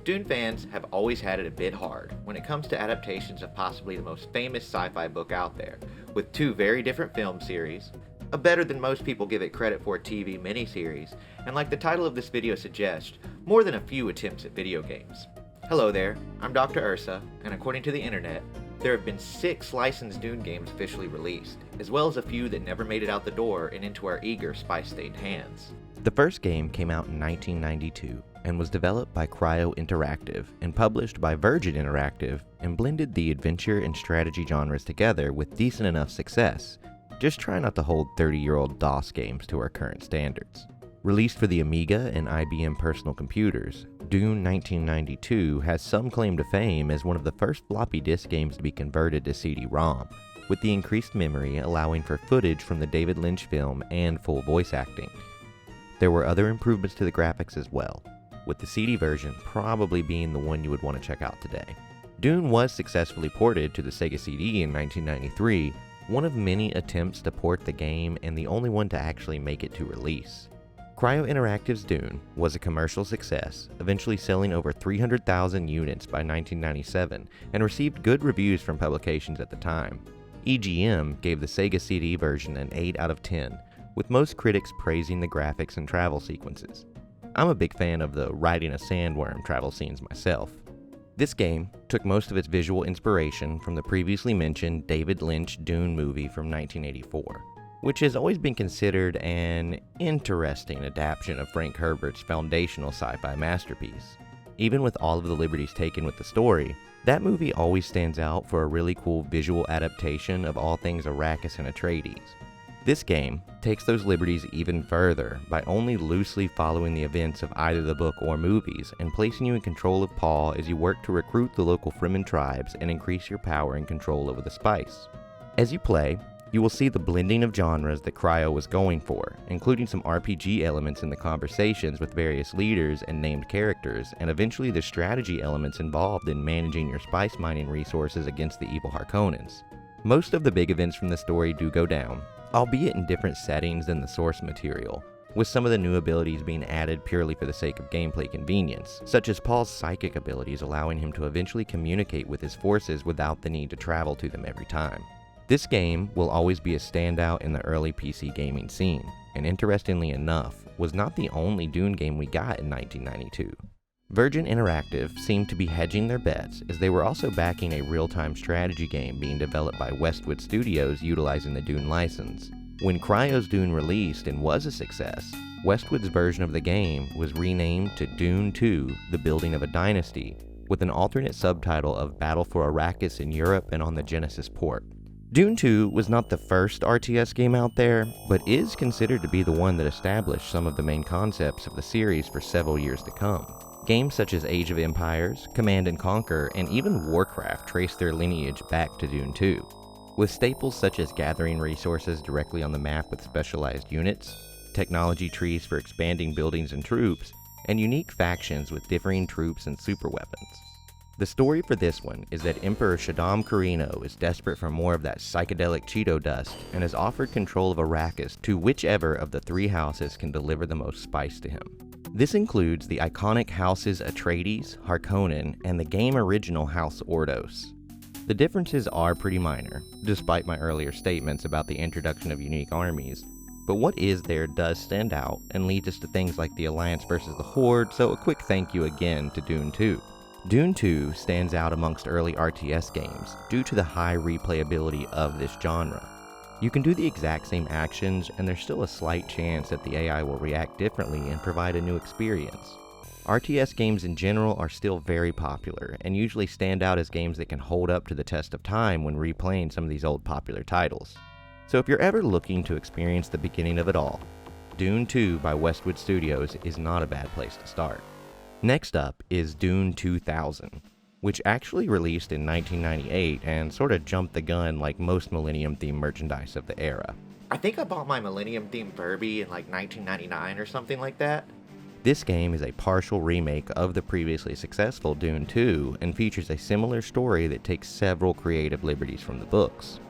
Dune fans have always had it a bit hard when it comes to adaptations of possibly the most famous sci-fi book out there, with two very different film series, a better than most people give it credit for TV miniseries, and like the title of this video suggests, more than a few attempts at video games. Hello there, I'm Dr. Ursa, and according to the internet, there have been 6 licensed Dune games officially released, as well as a few that never made it out the door and into our eager, spice-stained hands. The first game came out in 1992 and was developed by Cryo Interactive and published by Virgin Interactive and blended the adventure and strategy genres together with decent enough success. Just try not to hold 30-year-old DOS games to our current standards. Released for the Amiga and IBM personal computers, Dune 1992 has some claim to fame as one of the first floppy disk games to be converted to CD-ROM, with the increased memory allowing for footage from the David Lynch film and full voice acting. There were other improvements to the graphics as well, with the CD version probably being the one you would want to check out today. Dune was successfully ported to the Sega CD in 1993, one of many attempts to port the game and the only one to actually make it to release. Cryo Interactive's Dune was a commercial success, eventually selling over 300,000 units by 1997 and received good reviews from publications at the time. EGM gave the Sega CD version an 8 out of 10, with most critics praising the graphics and travel sequences. I'm a big fan of the riding a sandworm travel scenes myself. This game took most of its visual inspiration from the previously mentioned David Lynch Dune movie from 1984, which has always been considered an interesting adaptation of Frank Herbert's foundational sci-fi masterpiece. Even with all of the liberties taken with the story, that movie always stands out for a really cool visual adaptation of all things Arrakis and Atreides. This game takes those liberties even further by only loosely following the events of either the book or movies and placing you in control of Paul as you work to recruit the local Fremen tribes and increase your power and control over the spice. As you play, you will see the blending of genres that Cryo was going for, including some RPG elements in the conversations with various leaders and named characters, and eventually the strategy elements involved in managing your spice mining resources against the evil Harkonnens. Most of the big events from the story do go down, albeit in different settings than the source material, with some of the new abilities being added purely for the sake of gameplay convenience, such as Paul's psychic abilities allowing him to eventually communicate with his forces without the need to travel to them every time. This game will always be a standout in the early PC gaming scene, and interestingly enough, was not the only Dune game we got in 1992. Virgin Interactive seemed to be hedging their bets as they were also backing a real-time strategy game being developed by Westwood Studios utilizing the Dune license. When Cryo's Dune released and was a success, Westwood's version of the game was renamed to Dune 2: The Building of a Dynasty, with an alternate subtitle of Battle for Arrakis in Europe and on the Genesis port. Dune 2 was not the first RTS game out there, but is considered to be the one that established some of the main concepts of the series for several years to come. Games such as Age of Empires, Command & Conquer, and even Warcraft trace their lineage back to Dune 2. With staples such as gathering resources directly on the map with specialized units, technology trees for expanding buildings and troops, and unique factions with differing troops and superweapons. The story for this one is that Emperor Shaddam Carino is desperate for more of that psychedelic Cheeto dust and has offered control of Arrakis to whichever of the 3 houses can deliver the most spice to him. This includes the iconic houses Atreides, Harkonnen, and the game original House Ordos. The differences are pretty minor, despite my earlier statements about the introduction of unique armies, but what is there does stand out and leads us to things like the Alliance versus the Horde, so a quick thank you again to Dune 2. Dune 2 stands out amongst early RTS games due to the high replayability of this genre. You can do the exact same actions, and there's still a slight chance that the AI will react differently and provide a new experience. RTS games in general are still very popular, and usually stand out as games that can hold up to the test of time when replaying some of these old popular titles. So if you're ever looking to experience the beginning of it all, Dune 2 by Westwood Studios is not a bad place to start. Next up is Dune 2000, which actually released in 1998 and sort of jumped the gun like most Millennium-themed merchandise of the era. I think I bought my Millennium-themed Furby in like 1999 or something like that. This game is a partial remake of the previously successful Dune 2 and features a similar story that takes several creative liberties from the books.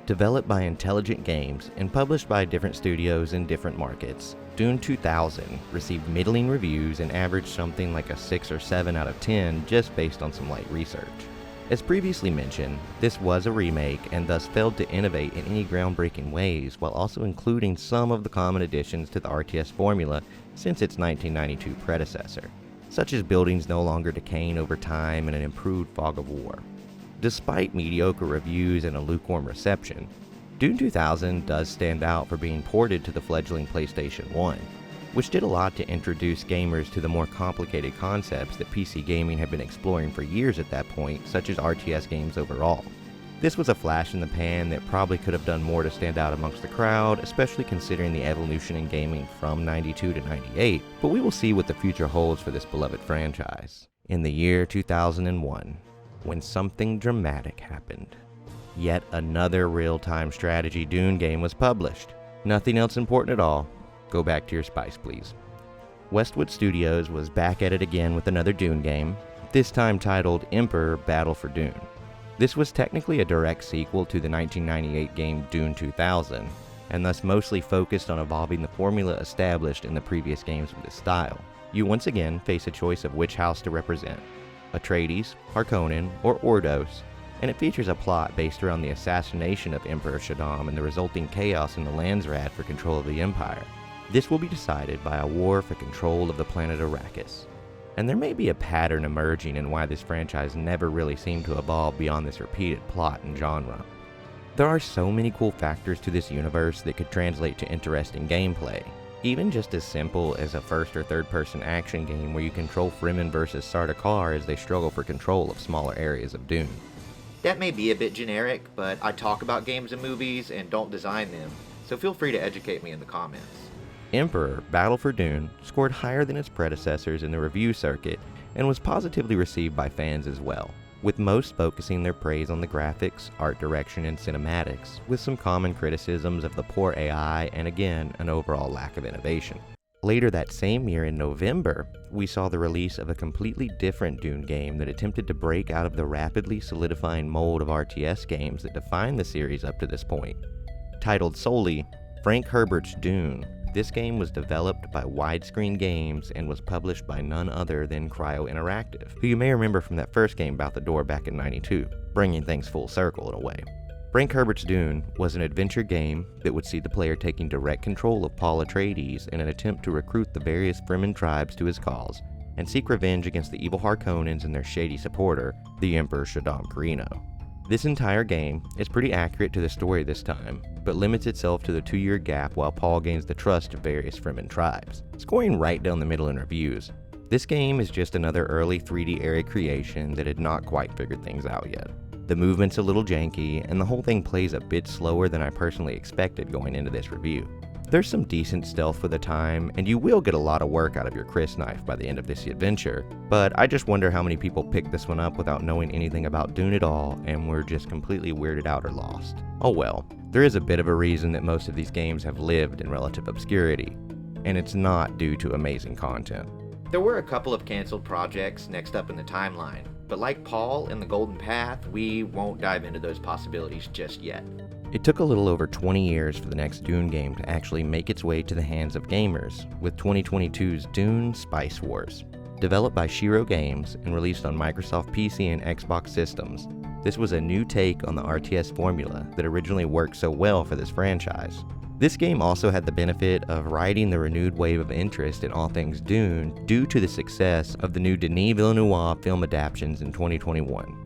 Developed by Intelligent Games and published by different studios in different markets, Dune 2000 received middling reviews and averaged something like a 6 or 7 out of 10 just based on some light research. As previously mentioned, this was a remake and thus failed to innovate in any groundbreaking ways, while also including some of the common additions to the RTS formula since its 1992 predecessor, such as buildings no longer decaying over time and an improved fog of war. Despite mediocre reviews and a lukewarm reception, Dune 2000 does stand out for being ported to the fledgling PlayStation 1, which did a lot to introduce gamers to the more complicated concepts that PC gaming had been exploring for years at that point, such as RTS games overall. This was a flash in the pan that probably could have done more to stand out amongst the crowd, especially considering the evolution in gaming from 92 to 98, but we will see what the future holds for this beloved franchise. In the year 2001, when something dramatic happened. Yet another real-time strategy Dune game was published. Nothing else important at all. Go back to your spice, please. Westwood Studios was back at it again with another Dune game, this time titled Emperor Battle for Dune. This was technically a direct sequel to the 1998 game Dune 2000, and thus mostly focused on evolving the formula established in the previous games of this style. You once again face a choice of which house to represent: Atreides, Harkonnen, or Ordos, and it features a plot based around the assassination of Emperor Shaddam and the resulting chaos in the Landsraad for control of the Empire. This will be decided by a war for control of the planet Arrakis. And there may be a pattern emerging in why this franchise never really seemed to evolve beyond this repeated plot and genre. There are so many cool factors to this universe that could translate to interesting gameplay, even just as simple as a first or third person action game where you control Fremen versus Sardaukar as they struggle for control of smaller areas of Dune. That may be a bit generic, but I talk about games and movies and don't design them, so feel free to educate me in the comments. Emperor Battle for Dune scored higher than its predecessors in the review circuit and was positively received by fans as well, with most focusing their praise on the graphics, art direction, and cinematics, with some common criticisms of the poor AI and again, an overall lack of innovation. Later that same year in November, we saw the release of a completely different Dune game that attempted to break out of the rapidly solidifying mold of RTS games that defined the series up to this point. Titled solely Frank Herbert's Dune, this game was developed by Widescreen Games and was published by none other than Cryo Interactive, who you may remember from that first game about the door back in '92, bringing things full circle in a way. Frank Herbert's Dune was an adventure game that would see the player taking direct control of Paul Atreides in an attempt to recruit the various Fremen tribes to his cause and seek revenge against the evil Harkonnens and their shady supporter, the Emperor Shaddam Carino. This entire game is pretty accurate to the story this time, but limits itself to the 2-year gap while Paul gains the trust of various Fremen tribes, scoring right down the middle in reviews. This game is just another early 3D area creation that had not quite figured things out yet. The movement's a little janky, and the whole thing plays a bit slower than I personally expected going into this review. There's some decent stealth for the time, and you will get a lot of work out of your crysknife by the end of this adventure, but I just wonder how many people picked this one up without knowing anything about Dune at all and were just completely weirded out or lost. Oh well, there is a bit of a reason that most of these games have lived in relative obscurity, and it's not due to amazing content. There were a couple of canceled projects next up in the timeline, but like Paul in the Golden Path, we won't dive into those possibilities just yet. It took a little over 20 years for the next Dune game to actually make its way to the hands of gamers, with 2022's Dune Spice Wars. Developed by Shiro Games and released on Microsoft PC and Xbox systems, this was a new take on the RTS formula that originally worked so well for this franchise. This game also had the benefit of riding the renewed wave of interest in all things Dune due to the success of the new Denis Villeneuve film adaptations in 2021.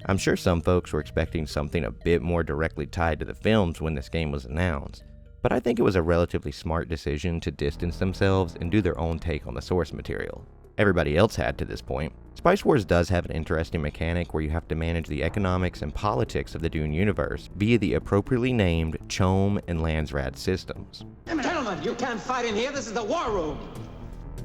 I'm sure some folks were expecting something a bit more directly tied to the films when this game was announced, but I think it was a relatively smart decision to distance themselves and do their own take on the source material. Everybody else had to this point. Spice Wars does have an interesting mechanic where you have to manage the economics and politics of the Dune universe via the appropriately named Chom and Landsraad systems. Gentlemen, you can't fight in here. This is the war room.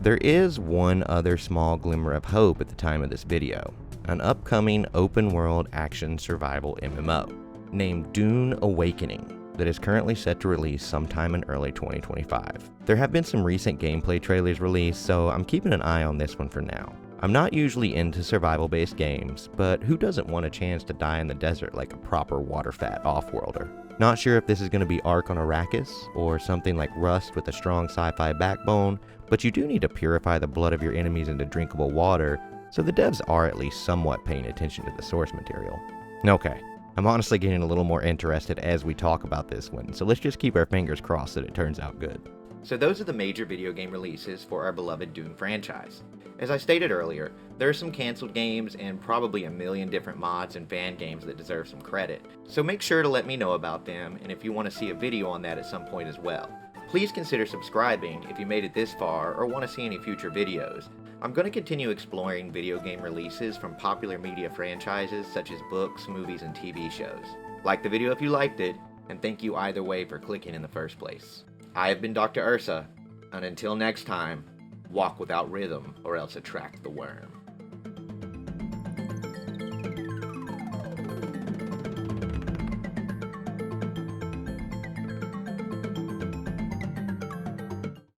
There is one other small glimmer of hope at the time of this video. An upcoming open-world action survival MMO named Dune Awakening that is currently set to release sometime in early 2025. There have been some recent gameplay trailers released, so I'm keeping an eye on this one for now. I'm not usually into survival-based games, but who doesn't want a chance to die in the desert like a proper water-fat off-worlder? Not sure if this is going to be Ark on Arrakis, or something like Rust with a strong sci-fi backbone, but you do need to purify the blood of your enemies into drinkable water, so the devs are at least somewhat paying attention to the source material. Okay, I'm honestly getting a little more interested as we talk about this one, so let's just keep our fingers crossed that it turns out good. So those are the major video game releases for our beloved Dune franchise. As I stated earlier, there are some canceled games and probably a million different mods and fan games that deserve some credit, so make sure to let me know about them and if you want to see a video on that at some point as well. Please consider subscribing if you made it this far or want to see any future videos. I'm going to continue exploring video game releases from popular media franchises such as books, movies, and TV shows. Like the video if you liked it, and thank you either way for clicking in the first place. I have been Dr. Ursa, and until next time, walk without rhythm or else attract the worm.